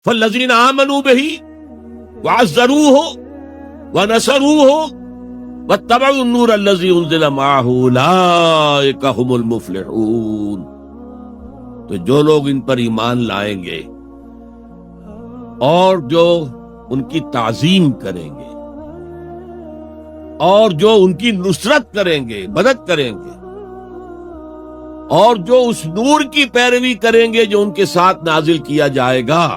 فالذین آمنوا بہ وعزروہ ونصروہ واتبعوا النور الذی انزل معہ اولئک ھم المفلحون. تو جو لوگ ان پر ایمان لائیں گے اور جو ان کی تعظیم کریں گے اور جو ان کی نصرت کریں گے، مدد کریں گے، اور جو اس نور کی پیروی کریں گے جو ان کے ساتھ نازل کیا جائے گا،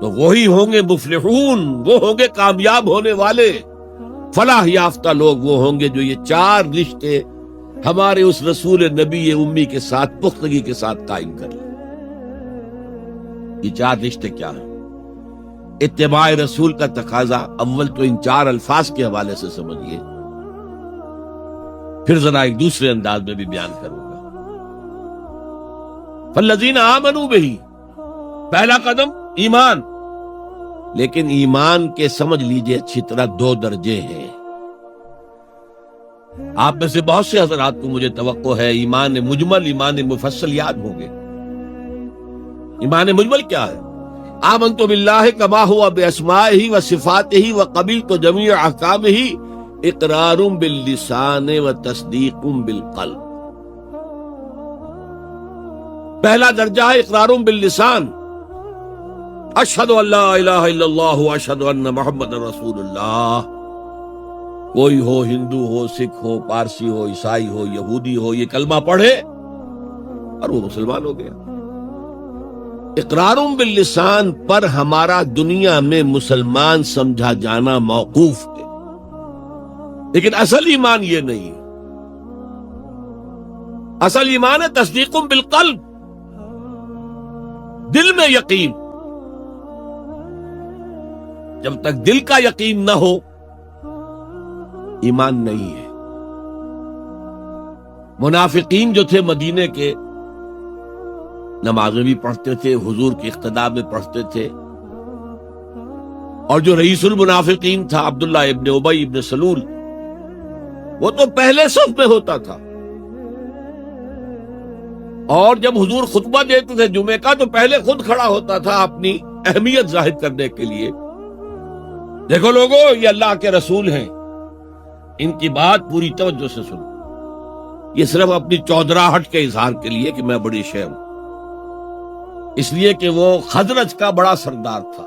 تو وہی ہوں گے مفلحون، وہ ہوں گے کامیاب ہونے والے. فلاح یافتہ لوگ وہ ہوں گے جو یہ چار رشتے ہمارے اس رسول نبی امی کے ساتھ پختگی کے ساتھ قائم کر لیں. یہ چار رشتے کیا ہیں؟ اتباع رسول کا تقاضا اول تو ان چار الفاظ کے حوالے سے سمجھیے، پھر ذرا ایک دوسرے انداز میں بھی بیان کروں گا. فالذین آمنوا بہ، پہلا قدم ایمان. لیکن ایمان کے سمجھ لیجئے اچھی طرح دو درجے ہیں. آپ میں سے بہت سے حضرات کو مجھے توقع ہے ایمان مجمل، ایمان مفصل یاد ہوں گے. ایمان مجمل کیا ہے؟ آمنت باللہ کما ہوا باسمائہ وصفاتہ وقبلت جمیع احکامہ اقرار باللسان وتصدیق بالقلب. پہلا درجہ ہے اقرار باللسان، اشہد ان لا الہ الا اللہ واشہد ان محمد رسول اللہ. کوئی ہو، ہندو ہو، سکھ ہو، پارسی ہو، عیسائی ہو، یہودی ہو، یہ کلمہ پڑھے اور وہ مسلمان ہو گیا. اقرار باللسان پر ہمارا دنیا میں مسلمان سمجھا جانا موقوف ہے، لیکن اصل ایمان یہ نہیں ہے. اصل ایمان ہے تصدیق بالقلب، دل میں یقین. جب تک دل کا یقین نہ ہو ایمان نہیں ہے. منافقین جو تھے مدینے کے، نمازیں بھی پڑھتے تھے، حضور کی اقتداء میں پڑھتے تھے، اور جو رئیس المنافقین تھا عبداللہ ابن ابی ابن سلول، وہ تو پہلے صف میں ہوتا تھا. اور جب حضور خطبہ دیتے تھے جمعے کا تو پہلے خود کھڑا ہوتا تھا اپنی اہمیت ظاہر کرنے کے لیے. دیکھو لوگو، یہ اللہ کے رسول ہیں، ان کی بات پوری توجہ سے سنو. یہ صرف اپنی چودراہٹ کے اظہار کے لیے کہ میں بڑی شے ہوں، اس لیے کہ وہ خزرج کا بڑا سردار تھا.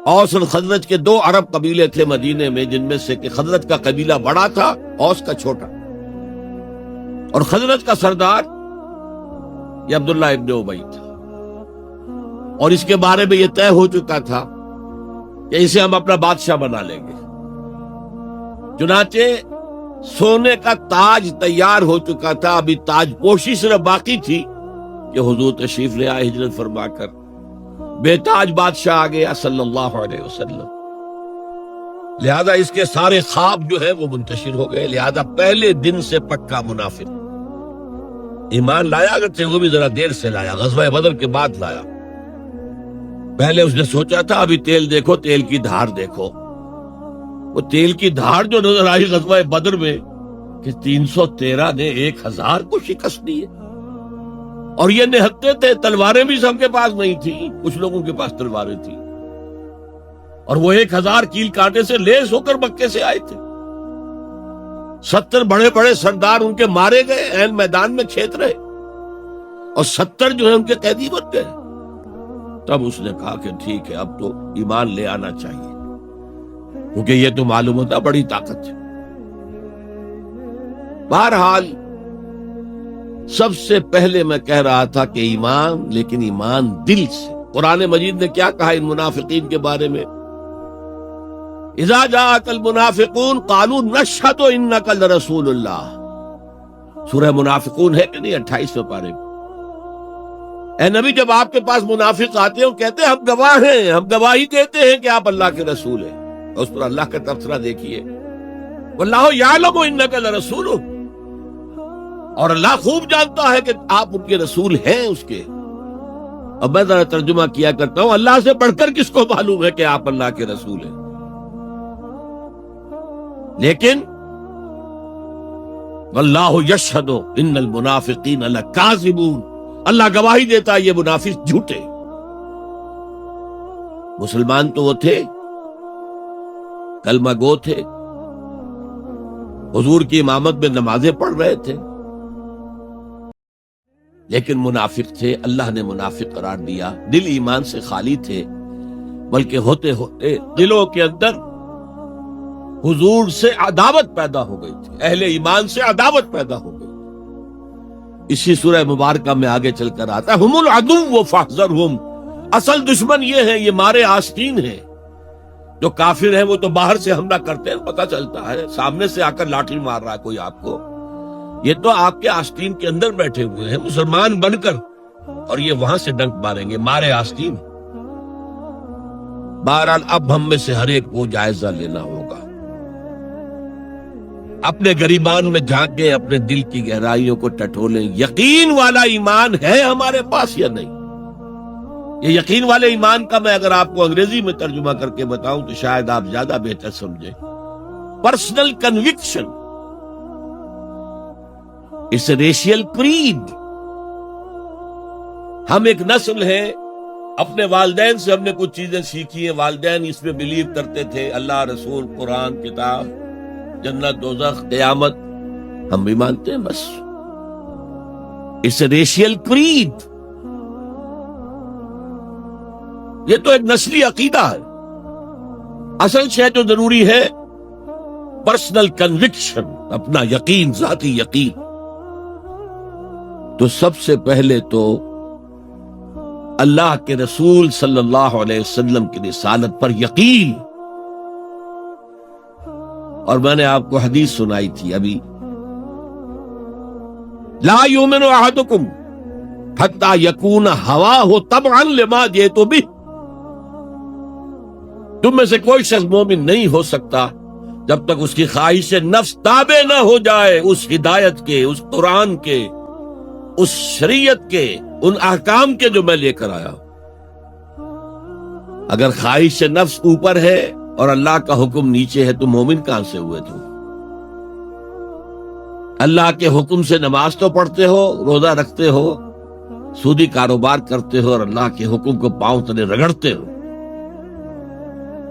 اوس اور خزرج کے دو عرب قبیلے تھے مدینے میں، جن میں سے کہ خزرج کا قبیلہ بڑا تھا، اوس کا چھوٹا. اور خزرج کا سردار یہ عبداللہ ابن ابی تھا، اور اس کے بارے میں یہ طے ہو چکا تھا کہ اسے ہم اپنا بادشاہ بنا لیں گے. چنانچہ سونے کا تاج تیار ہو چکا تھا، ابھی تاج پوشی صرف باقی تھی کہ حضور تشریف لے آئے ہجرت فرما کر. بے تاج بادشاہ آ گیا صلی اللہ علیہ وسلم. لہذا اس کے سارے خواب جو ہے وہ منتشر ہو گئے. لہذا پہلے دن سے پکا منافق. ایمان لایا اگرچہ وہ بھی ذرا دیر سے لایا، غزوہ بدر کے بعد لایا. پہلے اس نے سوچا تھا ابھی تیل دیکھو، تیل کی دھار دیکھو. وہ تیل کی دھار جو نظر آئی غزوہ بدر میں کہ 313 نے 1000 کو شکست دی ہے. اور یہ نہتے تھے، تلواریں بھی سب کے پاس نہیں تھی، کچھ لوگوں کے پاس تلواریں تھی. اور وہ 1000 کیل کانٹے سے لیس ہو کر مکے سے آئے تھے. 70 بڑے بڑے سردار ان کے مارے گئے، عین میدان میں کھیت رہے، اور 70 جو ہے ان کے قیدی بن گئے. تب اس نے کہا کہ ٹھیک ہے، اب تو ایمان لے آنا چاہیے، کیونکہ یہ تو معلوم ہوتا بڑی طاقت ہے. بہرحال سب سے پہلے میں کہہ رہا تھا کہ ایمان، لیکن ایمان دل سے. قرآن مجید نے کیا کہا ان منافقین کے بارے میں؟ اذا جاءک المنافقون قالوا نشہد انک لرسول اللہ. سورہ منافقون ہے کہ نہیں 28ویں پارے میں. اے نبی، جب آپ کے پاس منافق آتے ہیں وہ کہتے ہیں ہم گواہ ہیں، ہم گواہی دیتے ہیں کہ آپ اللہ کے رسول ہیں. اور اس پر اللہ کا تبصرہ دیکھیے، واللہ یعلم انک لرسول، اور اللہ خوب جانتا ہے کہ آپ ان کے رسول ہیں اس کے. اب میں ذرا ترجمہ کیا کرتا ہوں، اللہ سے بڑھ کر کس کو معلوم ہے کہ آپ اللہ کے رسول ہیں؟ لیکن واللہ یشہد ان المنافقین لکاذبون، اللہ گواہی دیتا ہے یہ منافق جھوٹے. مسلمان تو وہ تھے، کلمہ گو تھے، حضور کی امامت میں نمازیں پڑھ رہے تھے، لیکن منافق تھے، اللہ نے منافق قرار دیا، دل ایمان سے خالی تھے، بلکہ ہوتے ہوتے دلوں کے اندر حضور سے عداوت پیدا ہو گئی تھی، اہل ایمان سے عداوت پیدا ہو گئی۔ اسی سورہ مبارکہ میں آگے چل کر آتا ہے ہم العدو فاحذرہم، اصل دشمن یہ ہیں، یہ مارے آستین ہیں۔ جو کافر ہیں وہ تو باہر سے حملہ کرتے ہیں، پتہ چلتا ہے، سامنے سے آ کر لاٹھی مار رہا ہے کوئی آپ کو، یہ تو آپ کے آستین کے اندر بیٹھے ہوئے ہیں مسلمان بن کر، اور یہ وہاں سے ڈنک ماریں گے، مارے آستین۔ بہرحال اب ہم میں سے ہر ایک کو جائزہ لینا ہوگا، اپنے گریبان میں جھانکیں، اپنے دل کی گہرائیوں کو ٹٹولیں، یقین والا ایمان ہے ہمارے پاس یا نہیں۔ یہ یقین والے ایمان کا میں اگر آپ کو انگریزی میں ترجمہ کر کے بتاؤں تو شاید آپ زیادہ بہتر سمجھیں۔ Personal conviction, it's a racial creed. ہم ایک نسل ہے، اپنے والدین سے ہم نے کچھ چیزیں سیکھی ہیں، والدین اس میں بلیو کرتے تھے، اللہ، رسول، قرآن، کتاب، جنت، دوزخ، قیامت، ہم بھی مانتے ہیں، بس اٹس اے ریشیل کریڈ۔ یہ تو ایک نسلی عقیدہ ہے۔ اصل شے جو ضروری ہے پرسنل کنوکشن، اپنا یقین، ذاتی یقین۔ تو سب سے پہلے تو اللہ کے رسول صلی اللہ علیہ وسلم کی رسالت پر یقین۔ اور میں نے آپ کو حدیث سنائی تھی ابھی، لا یؤمن احدکم حتی یکون ہواہ تبعا لما جئت بہ۔ تم میں سے کوئی شخص مومن نہیں ہو سکتا جب تک اس کی خواہش نفس تابع نہ ہو جائے اس ہدایت کے، اس قرآن کے، اس شریعت کے، ان احکام کے جو میں لے کر آیا ہوں۔ اگر خواہش نفس اوپر ہے اور اللہ کا حکم نیچے ہے تو مومن کہاں سے ہوئے تم؟ اللہ کے حکم سے نماز تو پڑھتے ہو، روزہ رکھتے ہو، سودی کاروبار کرتے ہو، اور اللہ کے حکم کو پاؤں تلے رگڑتے ہو۔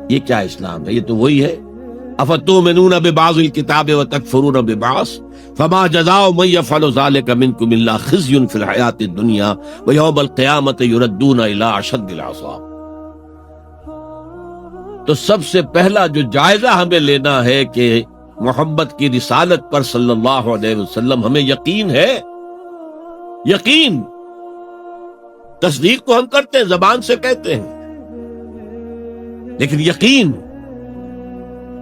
یہ کیا اسلام ہے؟ یہ تو وہی ہے، افتؤمنون ببعض الکتاب وتکفرون ببعض فما جزاء من يفعل ذلك منكم الا خزي في الحياة الدنيا ويوم القيامة يردون الى اشد العذاب۔ تو سب سے پہلا جو جائزہ ہمیں لینا ہے کہ محمد کی رسالت پر صلی اللہ علیہ وسلم ہمیں یقین ہے۔ یقین، تصدیق تو ہم کرتے ہیں، زبان سے کہتے ہیں، لیکن یقین،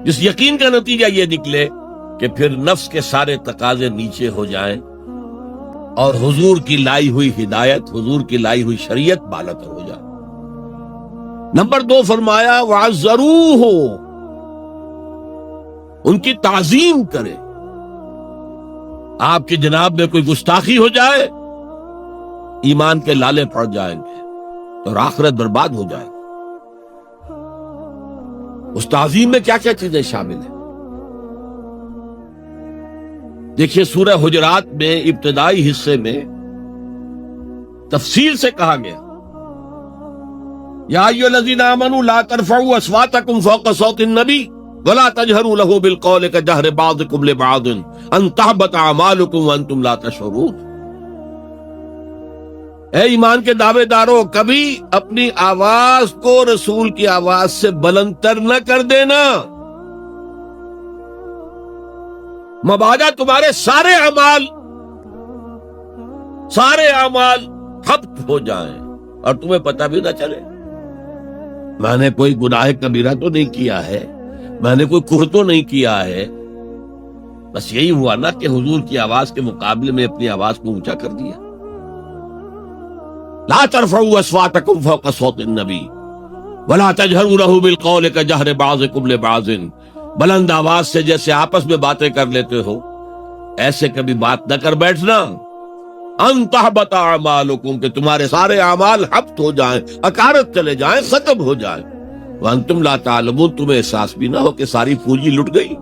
جس یقین کا نتیجہ یہ نکلے کہ پھر نفس کے سارے تقاضے نیچے ہو جائیں اور حضور کی لائی ہوئی ہدایت، حضور کی لائی ہوئی شریعت بالاتر ہو جائے۔ نمبر 2 فرمایا وَعَزَّرُوهُ، ان کی تعظیم کرے۔ آپ کی جناب میں کوئی گستاخی ہو جائے، ایمان کے لالے پڑ جائیں گے اور آخرت برباد ہو جائے گی۔ اس تعظیم میں کیا کیا چیزیں شامل ہیں؟ دیکھیے سورہ حجرات میں ابتدائی حصے میں تفصیل سے کہا گیا یا ایھا الذین آمنوا لا ترفعوا اصواتکم فوق صوت النبی ولا تجہروا له بالقول کجہر بعضکم لبعض ان تحبط اعمالکم وانتم لا تشعرون۔ اے ایمان کے دعوے دارو، کبھی اپنی آواز کو رسول کی آواز سے بلند تر نہ کر دینا، مبادا تمہارے سارے اعمال ضبط ہو جائیں اور تمہیں پتہ بھی نہ چلے۔ میں نے کوئی گناہ کبیرہ تو نہیں کیا ہے، میں نے کوئی کفر تو نہیں کیا ہے، بس یہی ہوا نا کہ حضور کی آواز کے مقابلے میں اپنی آواز کو اونچا کر دیا۔ لا ترفعوا اصواتکم فوق صوت النبی ولا تجہروا له بالقول کجہر بعضکم لبعض، بلند آواز سے جیسے آپس میں باتیں کر لیتے ہو ایسے کبھی بات نہ کر بیٹھنا۔ ان تحبط اعمالکم، کہ تمہارے سارے اعمال حبط ہو جائیں، اکارت چلے جائیں، ختم ہو جائیں۔ وانتم لا تعلمون، تمہیں احساس بھی نہ ہو کہ ساری پونجی لٹ گئی۔